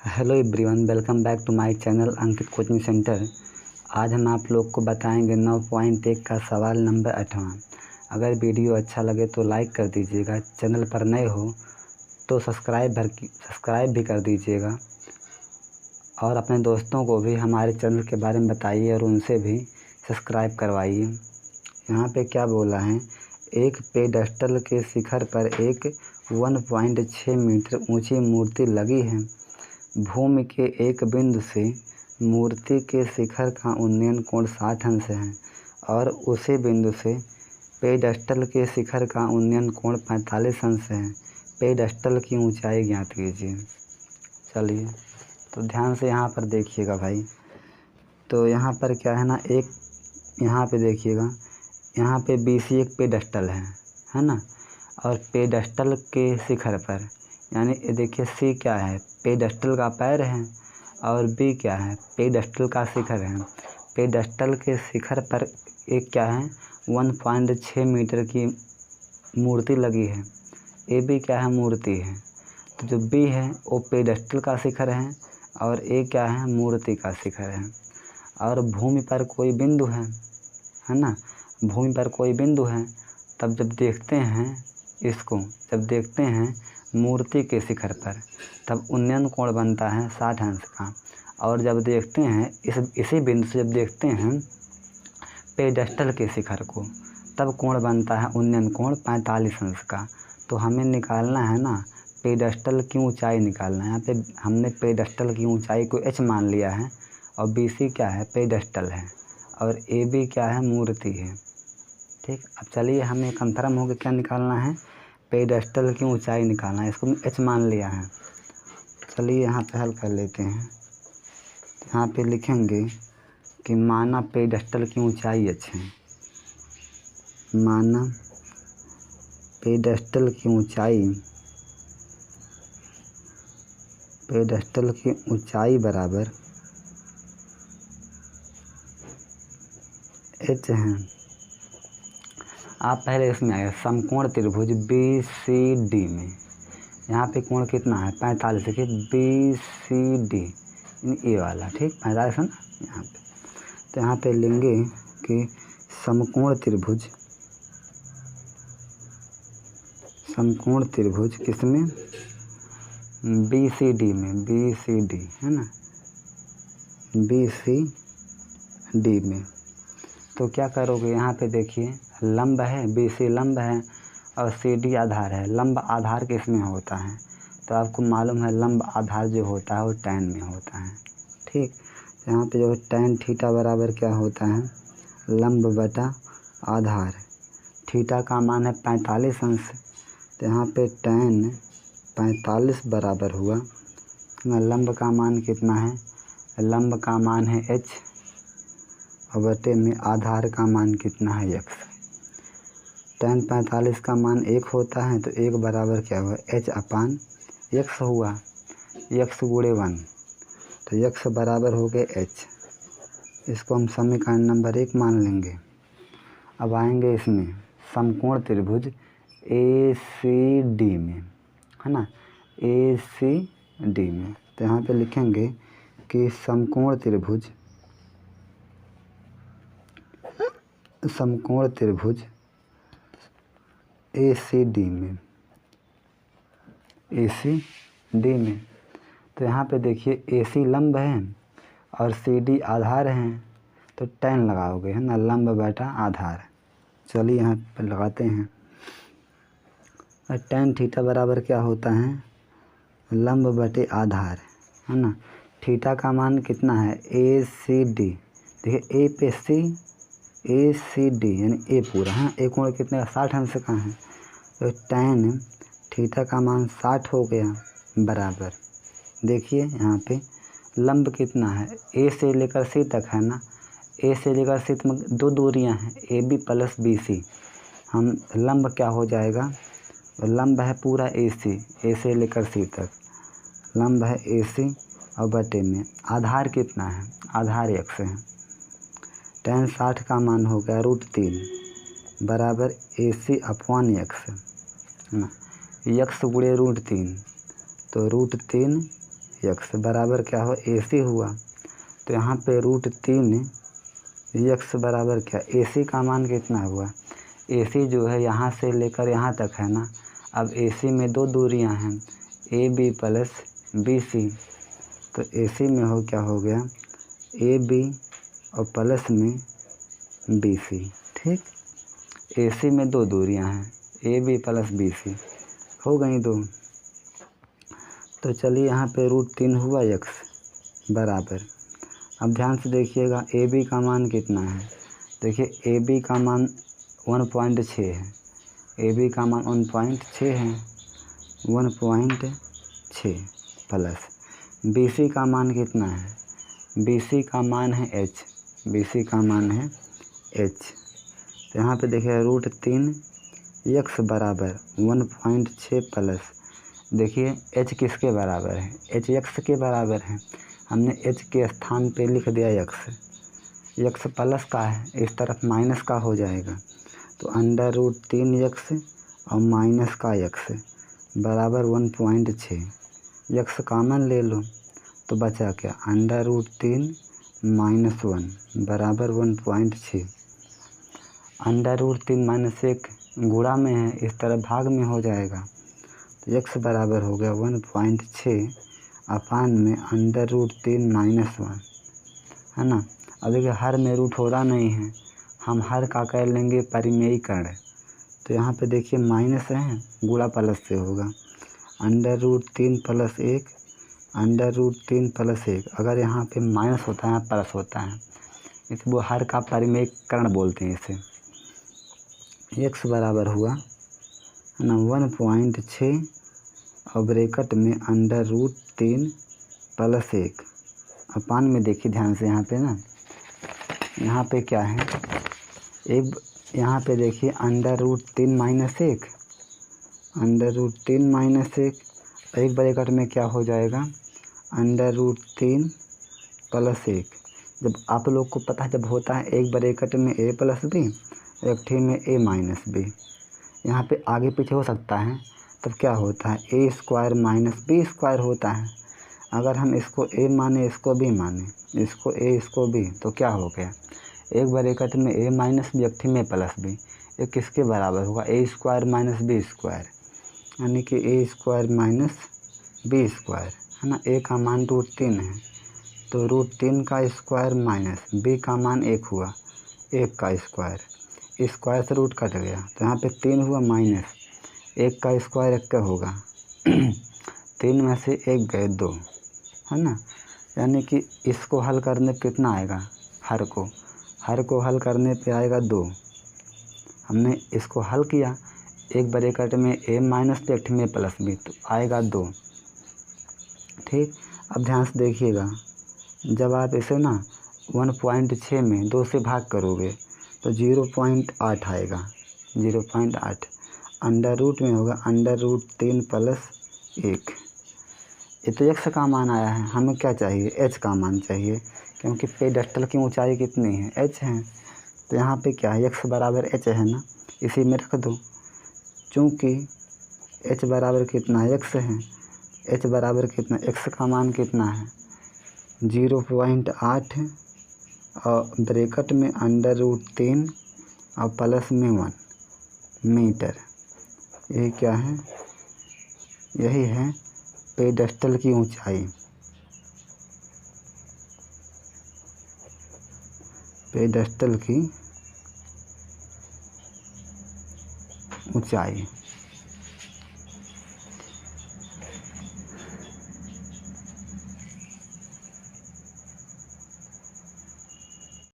Hello everyone, welcome back to my channel Ankit coaching centre. आज हम आप लोग को बताएंगे 9.1 का सवाल नंबर 8वां। अगर वीडियो अच्छा लगे तो लाइक कर दीजिएगा, चैनल पर नए हो तो सब्सक्राइब भी कर दीजिएगा और अपने दोस्तों को भी हमारे चैनल के बारे में बताइए और उनसे भी सब्सक्राइब करवाइए। यहाँ पे क्या बोला है, एक पेडेस्टल के शिखर पर एक 1.6 मीटर ऊंची मूर्ति लगी है। भूमि के एक बिंदु से मूर्ति के शिखर का उन्नयन कोण 60 अंश है और उसी बिंदु से पेडेस्टल के शिखर का उन्नयन कोण 45 अंश है। पेडेस्टल की ऊंचाई ज्ञात कीजिए। चलिए तो ध्यान से यहाँ पर देखिएगा भाई। तो यहाँ पर क्या है ना, एक यहाँ पे देखिएगा, यहाँ पे BC एक पेडेस्टल है ना। और पेडेस्टल के शिखर पर यानी देखिए C क्या है, पेडेस्टल का पैर है और B क्या है, पेडेस्टल का शिखर है। पेडेस्टल के शिखर पर एक क्या है, 1.6 मीटर की मूर्ति लगी है। AB क्या है, मूर्ति है। तो जो B है वो पेडेस्टल का शिखर है और A क्या है, मूर्ति का शिखर है। और भूमि पर कोई बिंदु है ना, भूमि पर कोई बिंदु है। तब जब देखते हैं इसको, जब देखते हैं मूर्ति के शिखर पर, तब उन्नयन कोण बनता है 60 अंश का। और जब देखते हैं इसी बिंदु से जब देखते हैं पेडेस्टल के शिखर को, तब कोण बनता है उन्नयन कोण 45 अंश का। तो हमें निकालना है ना पेडेस्टल की ऊंचाई निकालना है। यहाँ पे हमने पेडेस्टल की ऊंचाई को h मान लिया है और BC क्या है, पेडेस्टल है और AB क्या है, मूर्ति है। ठीक, अब चलिए हमें कंफर्म हो गया क्या निकालना है, पेडेस्टल की ऊंचाई निकालना है। इसको h मान लिया है। चलिए यहाँ पे हल कर लेते हैं। यहाँ पे लिखेंगे कि माना पेडेस्टल की ऊंचाई h है, माना पेडेस्टल की ऊंचाई बराबर h है। आप पहले इसमें आए समकोण त्रिभुज BCD में, यहाँ पे कोण कितना है, 45। देखिए BCD ये वाला, ठीक 45 है ना यहाँ पे। तो यहाँ पे लेंगे कि समकोण त्रिभुज किसमें, BCD में, BCD है ना, BCD में। तो क्या करोगे, यहाँ पे देखिए लंब है, BC लंब है और CD आधार है। लंब आधार किस में होता है, तो आपको मालूम है लंब आधार जो होता है वो tan में होता है। ठीक, यहाँ पे जो tan थीटा बराबर क्या होता है, लंब बटा आधार। थीटा का मान है 45 अंश, तो यहाँ पे tan 45 बराबर हुआ। लंब का मान कितना है, लंब का मान है h और बटे में आधार का मान कितना है, x। tan 45 का मान 1 होता है तो 1 बराबर क्या हुआ, h/x हुआ, x गुणे 1। तो x बराबर हो गए h। इसको हम समीकरण नंबर 1 मान लेंगे। अब आएंगे इसमें समकोण त्रिभुज ACD में, है ना, ACD में। तो यहाँ पे लिखेंगे कि समकोण त्रिभुज ACD में। तो यहाँ पे देखिए AC लंब है और CD आधार है, तो tan लगाओगे, है ना, लंब बटा आधार। चलिए यहाँ पे लगाते हैं। और tan थीटा बराबर क्या होता है, लंब बटे आधार, है ना। थीटा का मान कितना है, ACD। देखिए A पे C, ACD यानी A पूरा, हाँ, A कोण कितने का, 60 अंश का है। तो tan थीटा का मान 60 हो गया बराबर। देखिए यहाँ पे लंब कितना है, A से लेकर C तक है ना, A से लेकर C तक 2 दूरियाँ हैं, AB प्लस BC। हम लंब क्या हो जाएगा, लंब है पूरा AC, A से लेकर C तक लंब है AC और बटे में आधार कितना है, आधार x है। tan 60 का मान हो गया √3 बराबर AC/x है ना, x गुणे √3। तो √3 यक्स बराबर क्या हो AC हुआ। तो यहाँ पे √3 यक्स बराबर क्या, AC का मान कितना हुआ, AC जो है यहाँ से लेकर यहाँ तक है ना। अब AC में दो दूरियाँ हैं AB प्लस BC, तो AC में हो क्या हो गया AB और प्लस में BC। ठीक, AC में दो दूरियां हैं AB प्लस BC, हो गई दो। तो चलिए यहाँ पे √3 हुआ यक्स बराबर। अब ध्यान से देखिएगा AB का मान कितना है। देखिए AB का मान 1.6 है, AB का मान 1.6 है, 1.6 प्लस BC का मान कितना है, BC का मान है H, BC का मान है H। तो यहाँ पे देखिए √3 यक्स बराबर 1.6 प्लस, देखिए H किसके बराबर है, H यक्स के बराबर है। हमने H के स्थान पे लिख दिया यक्स, यक्स प्लस का है, इस तरफ माइनस का हो जाएगा। तो √3 यक्स और माइनस का यक्स बराबर 1.6, यक्स कॉमन ले लो तो बचा क्या, √3 - 1 बराबर 1.6। √3 - 1 गुणा में है, इस तरह भाग में हो जाएगा। तो यक्स बराबर हो गया 1.6 अपान में √3 - 1, है ना। अब देखिए हर में रूट हो रहा नहीं है, हम हर का कर लेंगे परिमेयीकरण। तो यहाँ पे देखिए माइनस है, गुणा प्लस से होगा √3 + 1, √3 + 1। अगर यहाँ पे माइनस होता है प्लस होता है, इस वो हर का परिमेयीकरण बोलते हैं इसे। यक्स बराबर हुआ है ना 1.6 और ब्रैकेट में √3 + 1 अपान में। देखिए ध्यान से यहाँ पे ना, यहाँ पे क्या है, एक यहाँ पे देखिए √3 - 1, √3 - 1, एक ब्रैकेट में क्या हो जाएगा √3 + 1। जब आप लोग को पता है जब होता है एक ब्रैकेट में A + B, एक ठी में A - B, यहाँ पे आगे पीछे हो सकता है, तब क्या होता है A² - B² होता है। अगर हम इसको A माने, इसको B माने, इसको A इसको B, तो क्या हो गया, एक ब्रैकेट में A - B, एक ठी में +B, ये किसके बराबर होगा A² - B², यानी कि A² - B², है ना। A का मान √3 है, तो √3 का स्क्वायर माइनस B का मान 1 हुआ, 1 का स्क्वायर, स्क्वायर से रूट कट गया, तो यहाँ पे 3 हुआ माइनस 1 का स्क्वायर 1 का होगा 3 में से 1 गए 2, है ना। यानी कि इसको हल करने पे कितना आएगा, हर को हल करने पे आएगा 2। हमने इसको हल किया, एक ब्रैकेट में A - B, एक में +B, तो आएगा 2। ठीक, अब ध्यान से देखिएगा, जब आप इसे ना 1.6 में 2 से भाग करोगे तो 0.8 आएगा, 0.8 अंडर रूट में होगा √3 + 1। ये तो यक्स का मान आया है, हमें क्या चाहिए, H का मान चाहिए, क्योंकि पेडस्टल की ऊंचाई कितनी है, H है। तो यहाँ पे क्या है, यक्स बराबर H है ना, इसी में रख दो। चूँकि H बराबर कितना है, यक्स है, H बराबर कितना, x का मान कितना है 0.8 और ब्रैकेट में √3 और प्लस में 1 मीटर। यही क्या है, यही है पेडस्टल की ऊंचाई, पेडस्टल की ऊंचाई।